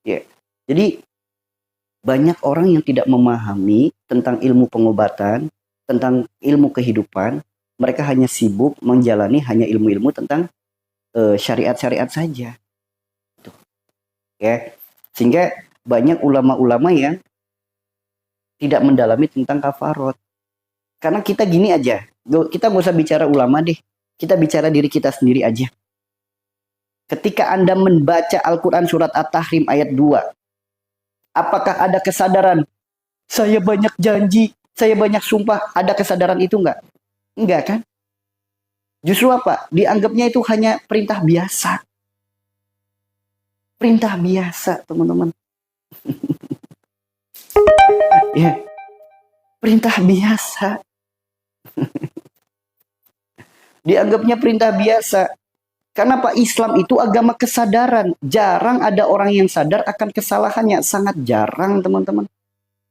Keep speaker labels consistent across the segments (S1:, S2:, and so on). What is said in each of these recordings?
S1: Ya. Jadi banyak orang yang tidak memahami tentang ilmu pengobatan, tentang ilmu kehidupan. Mereka hanya sibuk menjalani hanya ilmu-ilmu tentang syariat-syariat saja. Tuh. Ya. Sehingga banyak ulama-ulama yang tidak mendalami tentang kafarot. Karena kita gini aja, kita nggak usah bicara ulama deh, kita bicara diri kita sendiri aja. Ketika Anda membaca Al-Quran surat At-Tahrim ayat 2, apakah ada kesadaran, saya banyak janji, saya banyak sumpah, ada kesadaran itu enggak? Enggak kan? Justru apa? Dianggapnya itu hanya perintah biasa. Perintah biasa, teman-teman. Ya, perintah biasa. Dianggapnya perintah biasa. Karena Pak, Islam itu agama kesadaran. Jarang ada orang yang sadar akan kesalahannya. Sangat jarang, teman-teman.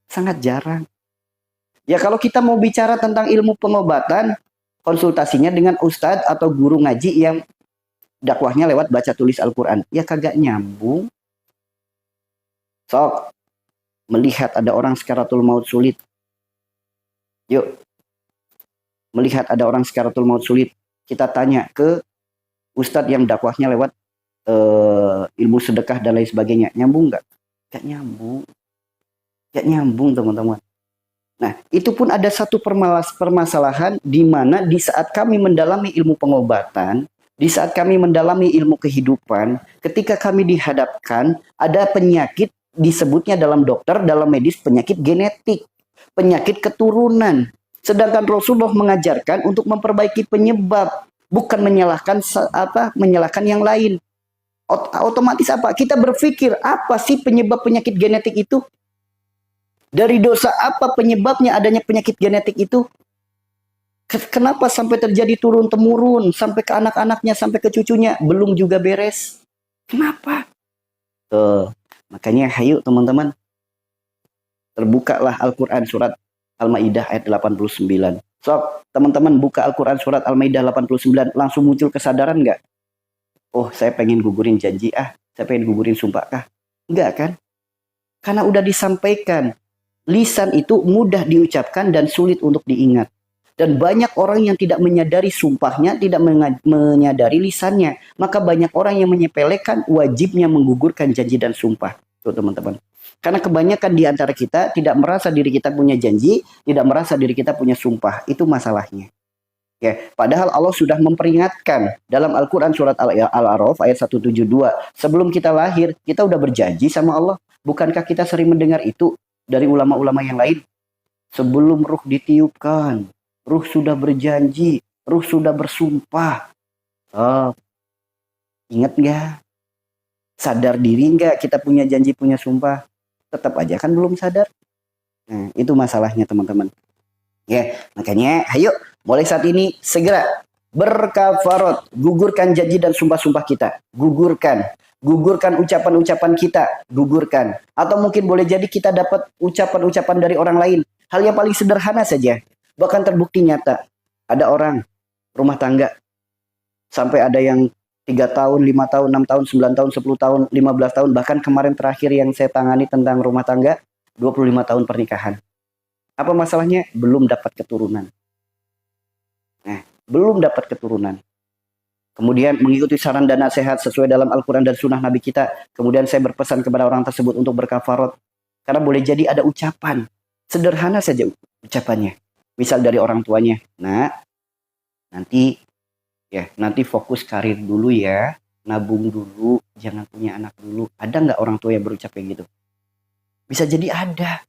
S1: Sangat jarang. Ya kalau kita mau bicara tentang ilmu pengobatan, konsultasinya dengan ustadz atau guru ngaji yang dakwahnya lewat baca tulis Al-Quran. Ya kagak nyambung. Sok, melihat ada orang sekaratul maut sulit. Yuk, melihat ada orang sekaratul maut sulit. Kita tanya ke ustadz yang dakwahnya lewat ilmu sedekah dan lain sebagainya. Nyambung nggak? Nggak nyambung. Nggak nyambung, teman-teman. Nah, itu pun ada satu permasalahan di mana di saat kami mendalami ilmu pengobatan, di saat kami mendalami ilmu kehidupan, ketika kami dihadapkan ada penyakit disebutnya dalam dokter, dalam medis penyakit genetik, penyakit keturunan. Sedangkan Rasulullah mengajarkan untuk memperbaiki penyebab, bukan menyalahkan yang lain. Otomatis apa? Kita berpikir apa sih penyebab penyakit genetik itu? Dari dosa apa penyebabnya adanya penyakit genetik itu? Kenapa sampai terjadi turun-temurun, sampai ke anak-anaknya, sampai ke cucunya, belum juga beres? Kenapa? Makanya hayu teman-teman, terbukalah Al-Quran surat Al-Ma'idah ayat 89. So, teman-teman buka Al-Quran surat Al-Ma'idah 89, langsung muncul kesadaran nggak? Oh, saya pengen gugurin janji, saya pengen gugurin sumpah kah? Enggak kan? Karena udah disampaikan. Lisan itu mudah diucapkan dan sulit untuk diingat. Dan banyak orang yang tidak menyadari sumpahnya, tidak menyadari lisannya. Maka banyak orang yang menyepelekan wajibnya menggugurkan janji dan sumpah. Tuh teman-teman. Karena kebanyakan di antara kita tidak merasa diri kita punya janji, tidak merasa diri kita punya sumpah. Itu masalahnya. Ya, padahal Allah sudah memperingatkan dalam Al-Quran surat Al-A'raf ayat 172. Sebelum kita lahir, kita udah berjanji sama Allah. Bukankah kita sering mendengar itu dari ulama-ulama yang lain? Sebelum ruh ditiupkan, ruh sudah berjanji, ruh sudah bersumpah. Oh, ingat nggak? Sadar diri nggak kita punya janji, punya sumpah? Tetap aja kan belum sadar. Nah, itu masalahnya teman-teman. Ya, makanya ayo mulai saat ini segera berkafarot, gugurkan janji dan sumpah-sumpah kita. Gugurkan ucapan-ucapan kita, gugurkan. Atau mungkin boleh jadi kita dapat ucapan-ucapan dari orang lain. Hal yang paling sederhana saja, bahkan terbukti nyata. Ada orang rumah tangga, sampai ada yang 3 tahun, 5 tahun, 6 tahun, 9 tahun, 10 tahun, 15 tahun. Bahkan kemarin terakhir yang saya tangani tentang rumah tangga, 25 tahun pernikahan. Apa masalahnya? Belum dapat keturunan. Nah, belum dapat keturunan. Kemudian mengikuti saran dan nasihat sesuai dalam Al-Quran dan Sunnah Nabi kita. Kemudian saya berpesan kepada orang tersebut untuk berkafarot. Karena boleh jadi ada ucapan. Sederhana saja ucapannya. Misal dari orang tuanya. Nah, nanti fokus karir dulu ya. Nabung dulu. Jangan punya anak dulu. Ada nggak orang tua yang berucap kayak gitu? Bisa jadi ada.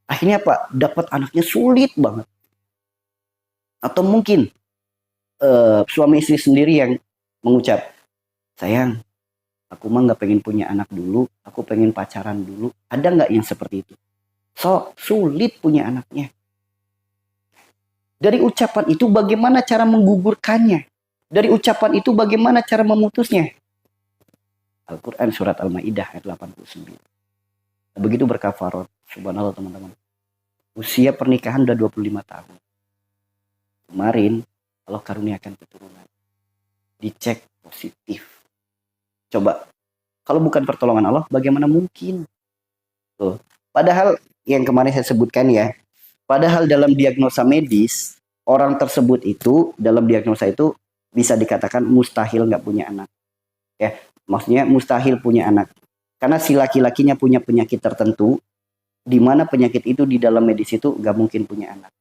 S1: Akhirnya apa? Dapat anaknya sulit banget. Atau mungkin suami istri sendiri yang mengucap, sayang, aku mah nggak pengen punya anak dulu, aku pengen pacaran dulu. Ada nggak yang seperti itu? So, sulit punya anaknya. Dari ucapan itu bagaimana cara menggugurkannya? Dari ucapan itu bagaimana cara memutusnya? Al-Quran surat Al-Ma'idah ayat 89. Begitu berkafarot. Subhanallah teman-teman. Usia pernikahan udah 25 tahun. Kemarin Allah karuniakan keturunan. Dicek positif. Coba, Kalau bukan pertolongan Allah, bagaimana mungkin? Tuh. Padahal yang kemarin saya sebutkan ya, padahal dalam diagnosa medis, orang tersebut itu dalam diagnosa itu bisa dikatakan mustahil nggak punya anak. Ya, maksudnya mustahil punya anak. Karena si laki-lakinya punya penyakit tertentu, di mana penyakit itu di dalam medis itu nggak mungkin punya anak.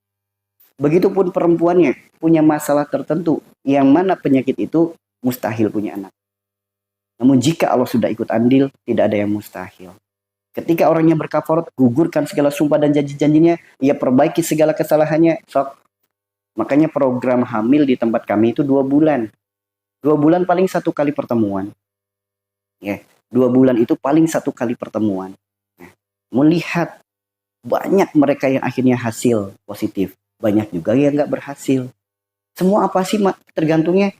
S1: Begitupun perempuannya punya masalah tertentu, yang mana penyakit itu mustahil punya anak. Namun jika Allah sudah ikut andil, tidak ada yang mustahil. Ketika orangnya berkafarat, gugurkan segala sumpah dan janji-janjinya, ia perbaiki segala kesalahannya, sok. Makanya program hamil di tempat kami itu 2 bulan. 2 bulan paling 1 kali pertemuan. Ya, 2 bulan itu paling 1 kali pertemuan. Nah, melihat banyak mereka yang akhirnya hasil positif. Banyak juga yang nggak berhasil. Semua apa sih tergantungnya?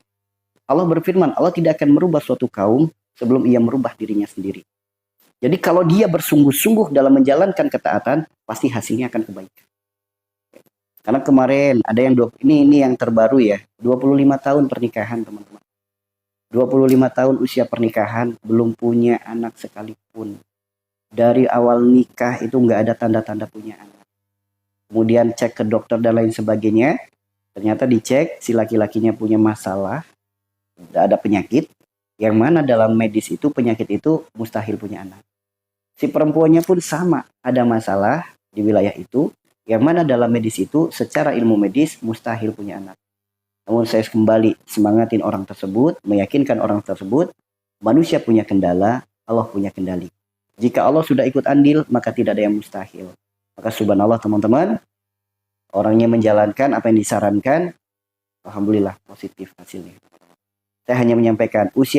S1: Allah berfirman, Allah tidak akan merubah suatu kaum sebelum ia merubah dirinya sendiri. Jadi kalau dia bersungguh-sungguh dalam menjalankan ketaatan, pasti hasilnya akan kebaikan. Karena kemarin ada yang ini yang terbaru ya, 25 tahun pernikahan teman-teman. 25 tahun usia pernikahan, belum punya anak sekalipun. Dari awal nikah itu nggak ada tanda-tanda punya anak. Kemudian cek ke dokter dan lain sebagainya, ternyata dicek si laki-lakinya punya masalah, ada penyakit, yang mana dalam medis itu penyakit itu mustahil punya anak. Si perempuannya pun sama, ada masalah di wilayah itu, yang mana dalam medis itu secara ilmu medis mustahil punya anak. Namun saya kembali semangatin orang tersebut, meyakinkan orang tersebut, manusia punya kendala, Allah punya kendali. Jika Allah sudah ikut andil, maka tidak ada yang mustahil. Maka subhanallah teman-teman, orangnya menjalankan apa yang disarankan, alhamdulillah positif hasilnya. Saya hanya menyampaikan usia